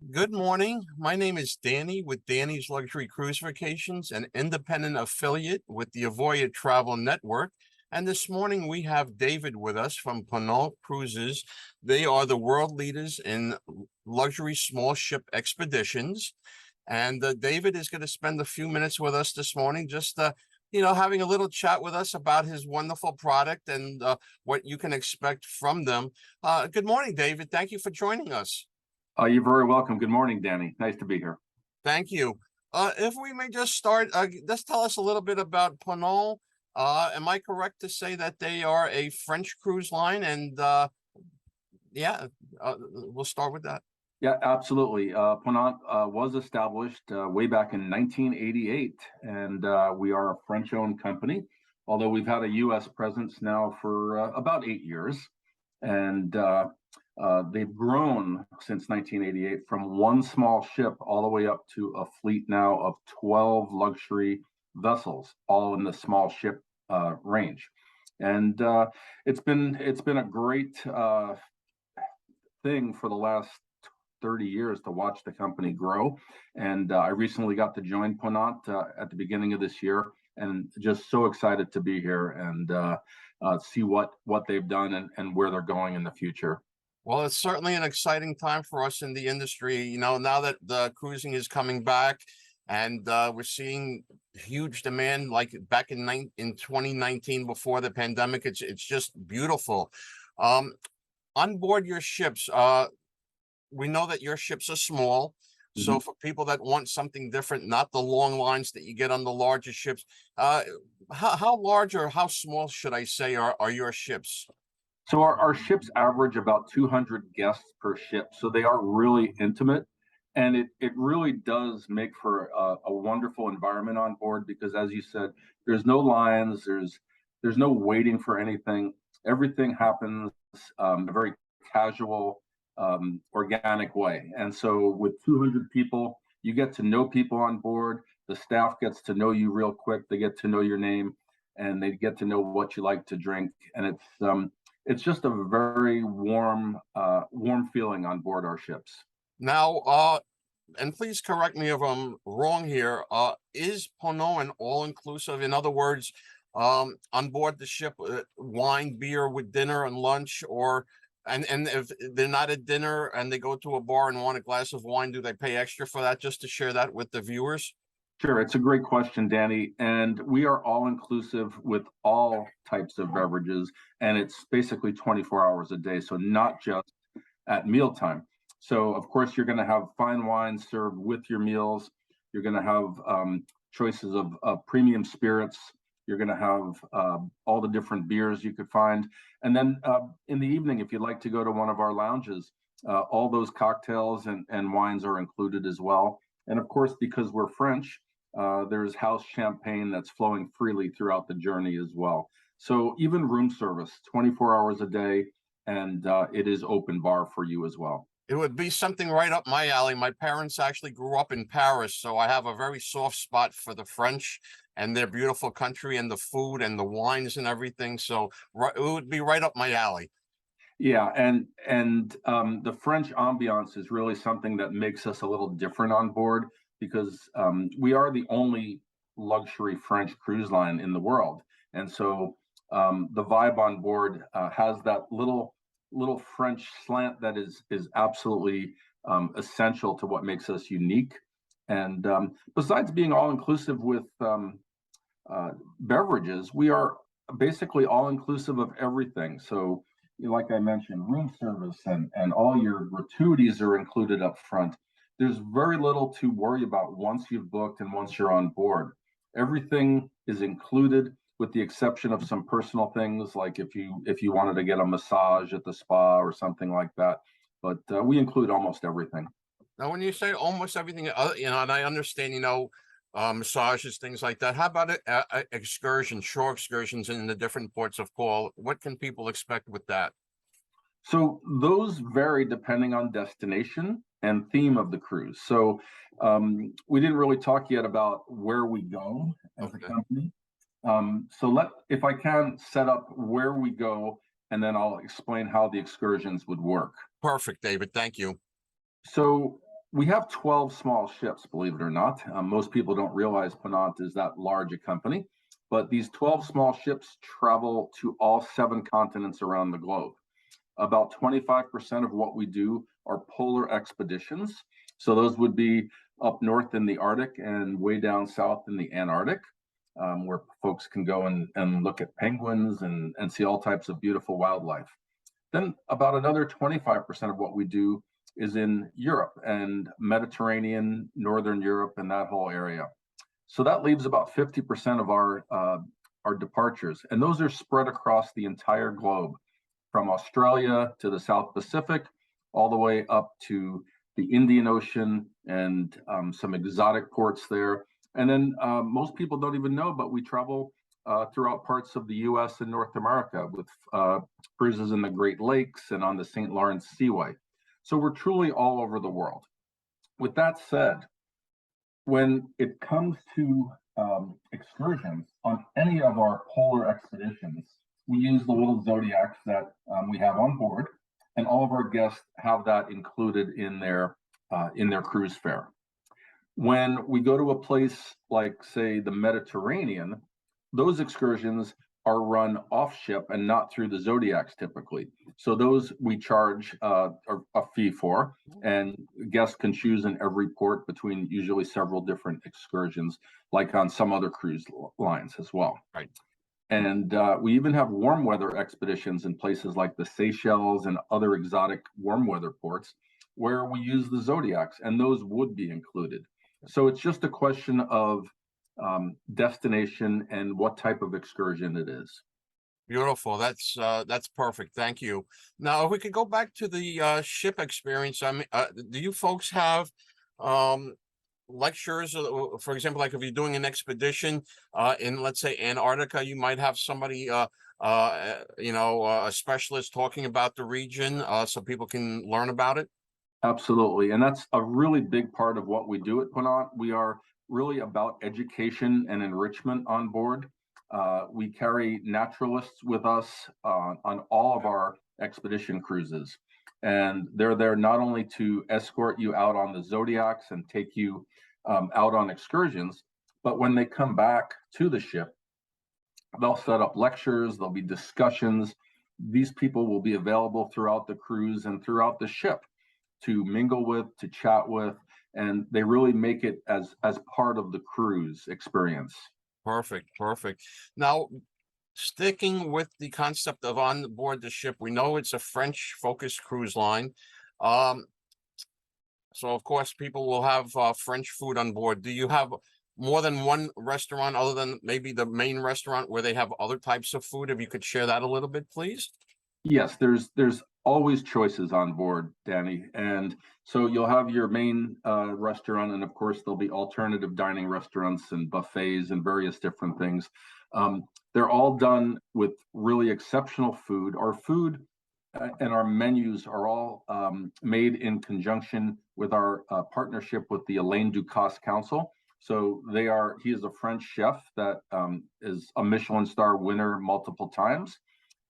Good morning. My name is Danny with Danny's Luxury Cruise Vacations, an independent affiliate with the Avoya Travel Network. And this morning we have David with us from Ponant Cruises. They are the world leaders in luxury small ship expeditions. And David is going to spend a few minutes with us this morning, just having a little chat with us about his wonderful product and what you can expect from them. Good morning, David. Thank you for joining us. You're very welcome. Good morning, Danny. Nice to be here. Thank you. If we may just start, just tell us a little bit about Ponant. Am I correct to say that they are a French cruise line? And we'll start with that. Yeah, absolutely. Ponant was established way back in 1988, and we are a French-owned company, although we've had a U.S. presence now for about 8 years. And they've grown since 1988 from one small ship all the way up to a fleet now of 12 luxury vessels, all in the small ship range. And it's been a great thing for the last 30 years to watch the company grow. And I recently got to join Ponant at the beginning of this year, and just so excited to be here and see what they've done and where they're going in the future. Well, it's certainly an exciting time for us in the industry. Now that the cruising is coming back, and we're seeing huge demand, like back in 2019 before the pandemic. It's just beautiful. On board your ships, we know that your ships are small. So for people that want something different, not the long lines that you get on the larger ships, how large or how small, should I say, are your ships? So our ships average about 200 guests per ship. So they are really intimate. And it really does make for a wonderful environment on board because, as you said, there's no lines, there's no waiting for anything. Everything happens a very casual, organic way. And so with 200 people, you get to know people on board. The staff gets to know you real quick. They get to know your name, and they get to know what you like to drink. And it's just a very warm feeling on board our ships. Now, and please correct me if I'm wrong here, is Ponant an all-inclusive? In other words, on board the ship, wine, beer with dinner and lunch, and if they're not at dinner and they go to a bar and want a glass of wine, do they pay extra for that, just to share that with the viewers? Sure, it's a great question, Danny. And we are all inclusive with all types of beverages, and it's basically 24 hours a day, so not just at mealtime. So, of course, you're going to have fine wine served with your meals. You're going to have choices of premium spirits. You're going to have all the different beers you could find. And then in the evening, if you'd like to go to one of our lounges, all those cocktails and wines are included as well. And of course, because we're French, there's house champagne that's flowing freely throughout the journey as well. So even room service, 24 hours a day, and it is open bar for you as well. It would be something right up my alley. My parents actually grew up in Paris, so I have a very soft spot for the French and their beautiful country and the food and the wines and everything. So it would be right up my alley. Yeah, and the French ambiance is really something that makes us a little different on board because we are the only luxury French cruise line in the world, and so the vibe on board has that little French slant that is absolutely essential to what makes us unique. And besides being all inclusive with beverages, we are basically all inclusive of everything. So, like I mentioned, room service and all your gratuities are included up front. There's very little to worry about once you've booked and once you're on board. Everything is included, with the exception of some personal things, like if you wanted to get a massage at the spa or something like that. But we include almost everything. Now, when you say almost everything, and I understand, massages, things like that. How about excursions, shore excursions in the different ports of call? What can people expect with that? So those vary depending on destination and theme of the cruise. So we didn't really talk yet about where we go as a company. So if I can set up where we go, and then I'll explain how the excursions would work. Perfect, David. Thank you. So We have 12 small ships, believe it or not. Most people don't realize Ponant is that large a company, but these 12 small ships travel to all 7 continents around the globe. About 25% of what we do are polar expeditions. So those would be up north in the Arctic and way down south in the Antarctic, where folks can go and look at penguins and see all types of beautiful wildlife. Then about another 25% of what we do is in Europe and Mediterranean, Northern Europe, and that whole area. So that leaves about 50% of our departures, and those are spread across the entire globe, from Australia to the South Pacific, all the way up to the Indian Ocean and some exotic ports there. And then most people don't even know, but we travel throughout parts of the U.S. and North America with cruises in the Great Lakes and on the St. Lawrence Seaway. So we're truly all over the world. With that said, when it comes to excursions on any of our polar expeditions, we use the little zodiacs that we have on board, and all of our guests have that included in their cruise fare. When we go to a place like, say, the Mediterranean, those excursions are run off ship and not through the zodiacs typically. So those we charge a fee for, and guests can choose in every port between usually several different excursions, like on some other cruise lines as well. Right. And we even have warm weather expeditions in places like the Seychelles and other exotic warm weather ports where we use the zodiacs, and those would be included. So it's just a question of destination and what type of excursion it is. Beautiful. That's perfect. Thank you. Now, if we could go back to the ship experience, I mean, do you folks have lectures, for example, like if you're doing an expedition in, let's say, Antarctica, you might have somebody, a specialist talking about the region so people can learn about it? Absolutely. And that's a really big part of what we do at Ponant. We are really about education and enrichment on board. We carry naturalists with us on all of our expedition cruises. And they're there not only to escort you out on the zodiacs and take you out on excursions, but when they come back to the ship, they'll set up lectures, there'll be discussions. These people will be available throughout the cruise and throughout the ship to mingle with, to chat with, and they really make it as part of the cruise experience. Perfect. Now, sticking with the concept of on board the ship, we know it's a French-focused cruise line. So, of course, people will have French food on board. Do you have more than one restaurant other than maybe the main restaurant where they have other types of food? If you could share that a little bit, please. Yes, there's always choices on board, Danny. And so you'll have your main restaurant, and of course there'll be alternative dining restaurants and buffets and various different things. They're all done with really exceptional food. Our food and our menus are all made in conjunction with our partnership with the Alain Ducasse Council. So he is a French chef that is a Michelin star winner multiple times,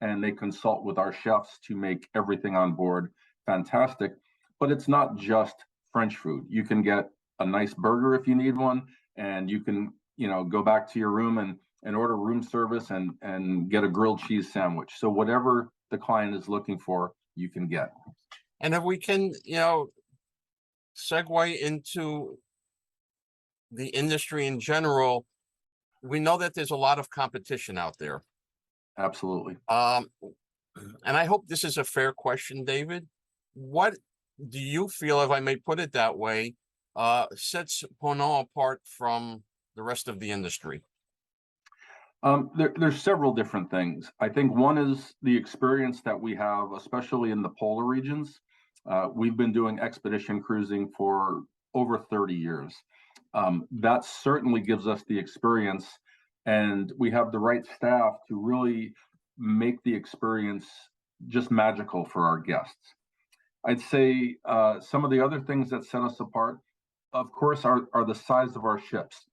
and they consult with our chefs to make everything on board fantastic. But it's not just French food. You can get a nice burger if you need one, and you can, go back to your room and order room service and get a grilled cheese sandwich. So whatever the client is looking for, you can get. And if we can, segue into the industry in general, we know that there's a lot of competition out there. Absolutely. And I hope this is a fair question, David. What do you feel, if I may put it that way, sets Ponant apart from the rest of the industry? There's several different things. I think one is the experience that we have, especially in the polar regions. We've been doing expedition cruising for over 30 years. That certainly gives us the experience, and we have the right staff to really make the experience just magical for our guests. I'd say some of the other things that set us apart, of course, are the size of our ships.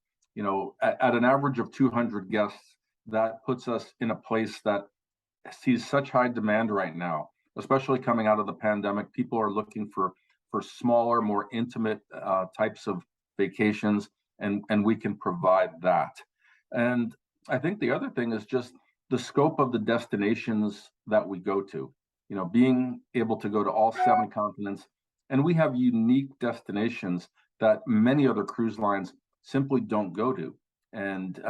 At an average of 200 guests, that puts us in a place that sees such high demand right now, especially coming out of the pandemic. People are looking for for smaller, more intimate types of vacations, and we can provide that. And I think the other thing is just the scope of the destinations that we go to. You know, being able to go to all 7 continents, and we have unique destinations that many other cruise lines simply don't go to. And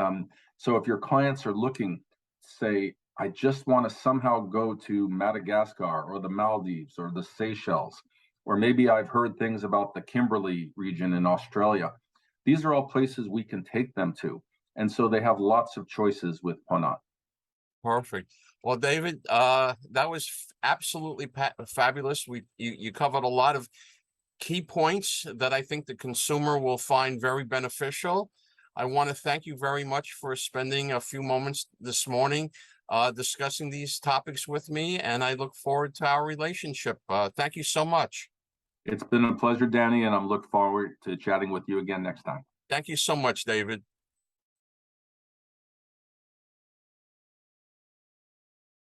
so if your clients are looking, say, I just want to somehow go to Madagascar or the Maldives or the Seychelles, or maybe I've heard things about the Kimberley region in Australia. These are all places we can take them to. And so they have lots of choices with Ponant. Perfect. Well, David, that was absolutely fabulous. You covered a lot of key points that I think the consumer will find very beneficial. I want to thank you very much for spending a few moments this morning discussing these topics with me, and I look forward to our relationship. Thank you so much. It's been a pleasure, Danny, and I'm looking forward to chatting with you again next time. Thank you so much, David.